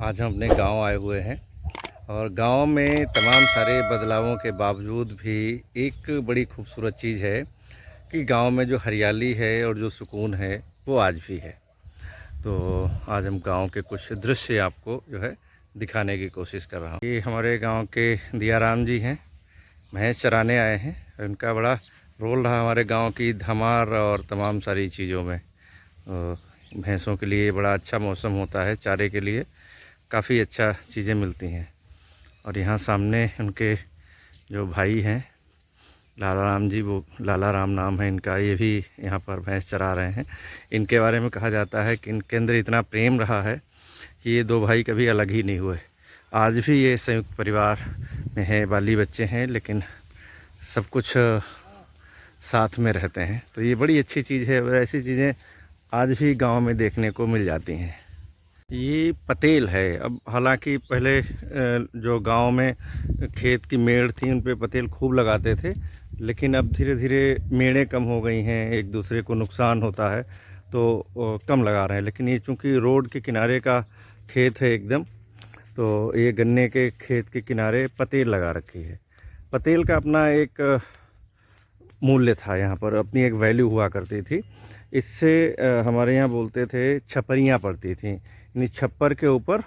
आज हम अपने गांव आए हुए हैं और गांव में तमाम सारे बदलावों के बावजूद भी एक बड़ी खूबसूरत चीज़ है कि गांव में जो हरियाली है और जो सुकून है वो आज भी है। तो आज हम गांव के कुछ दृश्य आपको जो है दिखाने की कोशिश कर रहा हूँ। ये हमारे गांव के दियाराम जी हैं, भैंस चराने आए हैं। उनका बड़ा रोल रहा हमारे गांव की धमार और तमाम सारी चीज़ों में। भैंसों के लिए बड़ा अच्छा मौसम होता है, चारे के लिए काफ़ी अच्छा चीज़ें मिलती हैं। और यहाँ सामने उनके जो भाई हैं लाला राम जी, वो लाला राम नाम है इनका, ये भी यहाँ पर भैंस चरा रहे हैं। इनके बारे में कहा जाता है कि इनके अंदर इतना प्रेम रहा है कि ये दो भाई कभी अलग ही नहीं हुए। आज भी ये संयुक्त परिवार में है, बाली बच्चे हैं, लेकिन सब कुछ साथ में रहते हैं। तो ये बड़ी अच्छी चीज़ है और ऐसी चीज़ें आज भी गांव में देखने को मिल जाती हैं। ये पतेल है। अब हालांकि पहले जो गांव में खेत की मेड़ थी उन पे पतेल खूब लगाते थे, लेकिन अब धीरे धीरे मेड़ें कम हो गई हैं, एक दूसरे को नुकसान होता है तो कम लगा रहे हैं। लेकिन ये चूँकि रोड के किनारे का खेत है एकदम, तो ये गन्ने के खेत के किनारे पतेल लगा रखी है। पतेल का अपना एक मूल्य था, यहाँ पर अपनी एक वैल्यू हुआ करती थी। इससे हमारे यहाँ बोलते थे छपरियाँ पड़ती थीं। यानी छप्पर के ऊपर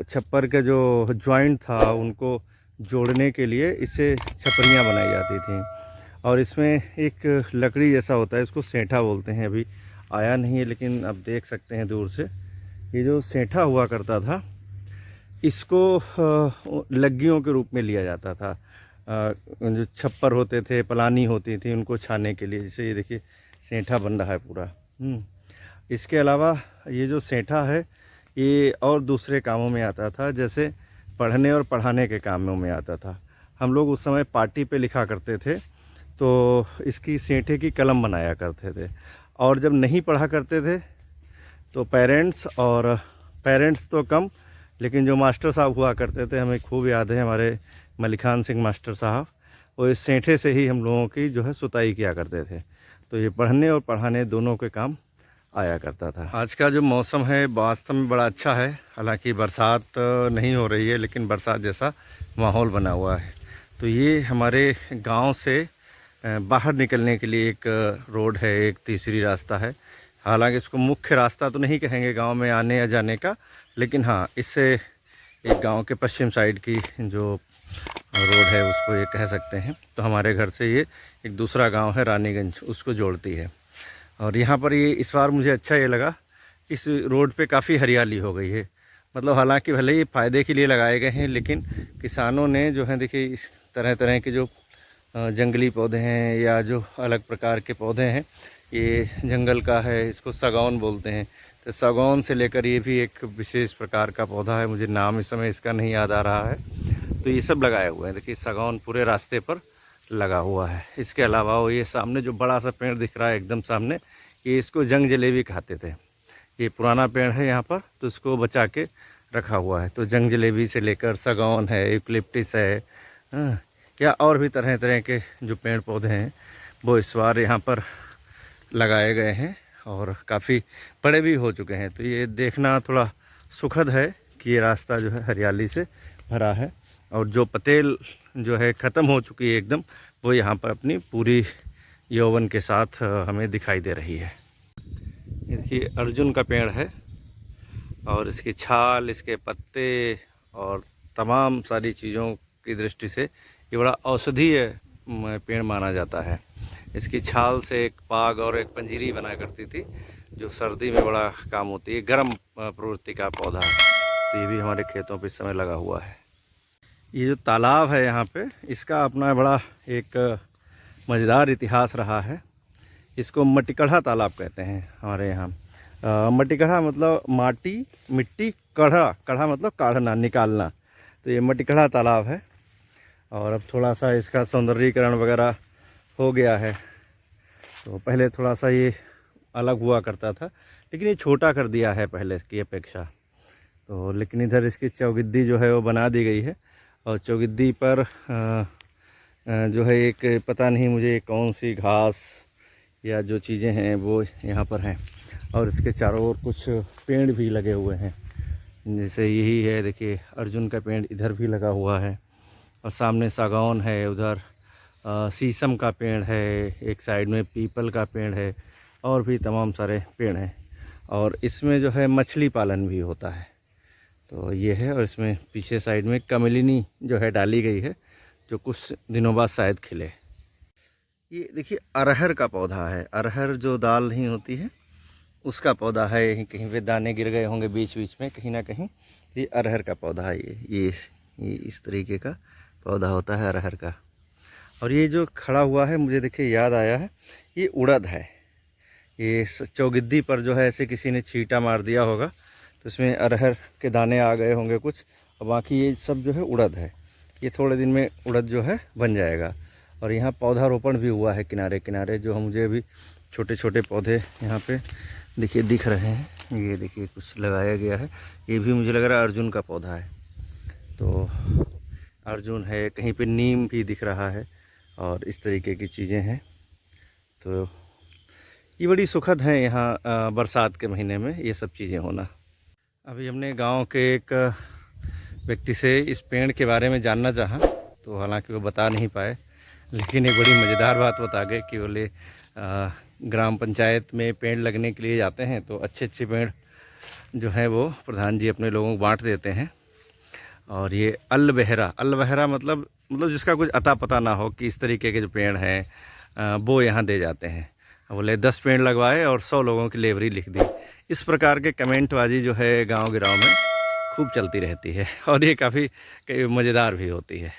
छप्पर के जो जॉइंट था उनको जोड़ने के लिए इससे छपरियाँ बनाई जाती थीं। और इसमें एक लकड़ी जैसा होता है, इसको सेंठा बोलते हैं। अभी आया नहीं है लेकिन अब देख सकते हैं दूर से। ये जो सेंठा हुआ करता था इसको लग्गियों के रूप में लिया जाता था। जो छप्पर होते थे, पलानी होती थी, उनको छाने के लिए। जैसे ये देखिए सेंठा बन रहा है पूरा। इसके अलावा ये जो सेंठा है ये और दूसरे कामों में आता था, जैसे पढ़ने और पढ़ाने के कामों में आता था। हम लोग उस समय पाटी पे लिखा करते थे तो इसकी सेंठे की कलम बनाया करते थे। और जब नहीं पढ़ा करते थे तो पेरेंट्स तो कम, लेकिन जो मास्टर साहब हुआ करते थे, हमें खूब याद है हमारे मलिखान सिंह मास्टर साहब, वो इस सेंठे से ही हम लोगों की जो है सुताई किया करते थे। तो ये पढ़ने और पढ़ाने दोनों के काम आया करता था। आज का जो मौसम है वास्तव में बड़ा अच्छा है। हालांकि बरसात नहीं हो रही है, लेकिन बरसात जैसा माहौल बना हुआ है। तो ये हमारे गांव से बाहर निकलने के लिए एक रोड है, एक तीसरी रास्ता है। हालांकि इसको मुख्य रास्ता तो नहीं कहेंगे गांव में आने या जाने का, लेकिन हाँ, इससे एक गांव के पश्चिम साइड की जो रोड है उसको ये कह सकते हैं। तो हमारे घर से ये एक दूसरा गांव है रानीगंज, उसको जोड़ती है। और यहाँ पर ये इस बार मुझे अच्छा ये लगा, इस रोड पे काफ़ी हरियाली हो गई है। मतलब हालांकि भले ये फ़ायदे के लिए लगाए गए हैं, लेकिन किसानों ने जो है देखिए इस तरह तरह के जो जंगली पौधे हैं या जो अलग प्रकार के पौधे हैं, ये जंगल का है, इसको सागौन बोलते हैं। तो सागौन से लेकर ये भी एक विशेष प्रकार का पौधा है, मुझे नाम इस समय इसका नहीं याद आ रहा है। तो ये सब लगाए हुए हैं। देखिए सागौन पूरे रास्ते पर लगा हुआ है। इसके अलावा वो ये सामने जो बड़ा सा पेड़ दिख रहा है एकदम सामने, ये इसको जंग जलेबी खाते थे। ये पुराना पेड़ है यहाँ पर, तो इसको बचा के रखा हुआ है। तो जंग जलेबी से लेकर सागौन है, यूकलिप्टिस है, या और भी तरह तरह के जो पेड़ पौधे हैं वो इस बार यहाँ पर लगाए गए हैं और काफ़ी बड़े भी हो चुके हैं। तो ये देखना थोड़ा सुखद है कि ये रास्ता जो है हरियाली से भरा है। और जो पतेल जो है ख़त्म हो चुकी है एकदम, वो यहाँ पर अपनी पूरी यौवन के साथ हमें दिखाई दे रही है। ये देखिए अर्जुन का पेड़ है और इसकी छाल, इसके पत्ते और तमाम सारी चीज़ों की दृष्टि से ये बड़ा औषधीय पेड़ माना जाता है। इसकी छाल से एक पाग और एक पंजीरी बना करती थी, जो सर्दी में बड़ा काम होती है। गर्म प्रवृत्ति का पौधा है। तो ये भी हमारे खेतों पे इस समय लगा हुआ है। ये जो तालाब है यहाँ पे, इसका अपना बड़ा एक मज़ेदार इतिहास रहा है। इसको मटिकढ़ा तालाब कहते हैं हमारे यहाँ। मटिकढ़ा मतलब मिट्टी, कढ़ा मतलब काढ़ना, निकालना। तो ये मटिकढ़ा तालाब है और अब थोड़ा सा इसका सौंदर्यीकरण वगैरह हो गया है। तो पहले थोड़ा सा ये अलग हुआ करता था, लेकिन ये छोटा कर दिया है पहले की अपेक्षा। तो लेकिन इधर इसकी चौगिद्दी जो है वो बना दी गई है। और चौगिद्दी पर जो है एक पता नहीं मुझे कौन सी घास या जो चीज़ें हैं वो यहाँ पर हैं। और इसके चारों ओर कुछ पेड़ भी लगे हुए हैं। जैसे यही है, देखिए अर्जुन का पेड़ इधर भी लगा हुआ है और सामने सागौन है, उधर शीशम का पेड़ है, एक साइड में पीपल का पेड़ है और भी तमाम सारे पेड़ हैं। और इसमें जो है मछली पालन भी होता है। तो ये है, और इसमें पीछे साइड में कमलिनी जो है डाली गई है, जो कुछ दिनों बाद शायद खिले। ये देखिए अरहर का पौधा है, अरहर जो दाल नहीं होती है उसका पौधा है। यहीं कहीं पे दाने गिर गए होंगे बीच बीच में कहीं ना कहीं। ये अरहर का पौधा है, ये इस तरीके का पौधा होता है अरहर का। और ये जो खड़ा हुआ है, मुझे देखिए याद आया है, ये उड़द है। ये चौगिद्दी पर जो है ऐसे किसी ने छींटा मार दिया होगा तो इसमें अरहर के दाने आ गए होंगे कुछ, और बाकी ये सब जो है उड़द है। ये थोड़े दिन में उड़द जो है बन जाएगा। और यहाँ पौधारोपण भी हुआ है किनारे किनारे, जो मुझे अभी छोटे छोटे पौधे यहाँ पे देखिए दिख रहे हैं। ये देखिए कुछ लगाया गया है, ये भी मुझे लग रहा है अर्जुन का पौधा है। तो अर्जुन है, कहीं पे नीम भी दिख रहा है और इस तरीके की चीज़ें हैं। तो ये बड़ी सुखद हैं यहाँ बरसात के महीने में ये सब चीज़ें होना। अभी हमने गांव के एक व्यक्ति से इस पेड़ के बारे में जानना चाहा, तो हालांकि वो बता नहीं पाए, लेकिन एक बड़ी मज़ेदार बात बता गए कि बोले ग्राम पंचायत में पेड़ लगने के लिए जाते हैं तो अच्छे अच्छे पेड़ जो है वो प्रधान जी अपने लोगों को बांट देते हैं। और ये अल्लबहरा मतलब जिसका कुछ अता पता ना हो कि इस तरीके के जो पेड़ हैं वो यहाँ दे जाते हैं। बोले 10 पेड़ लगवाए और 100 लोगों की लेबरी लिख दी। इस प्रकार के कमेंटबाजी जो है गांव गिराव में खूब चलती रहती है और ये काफ़ी मज़ेदार भी होती है।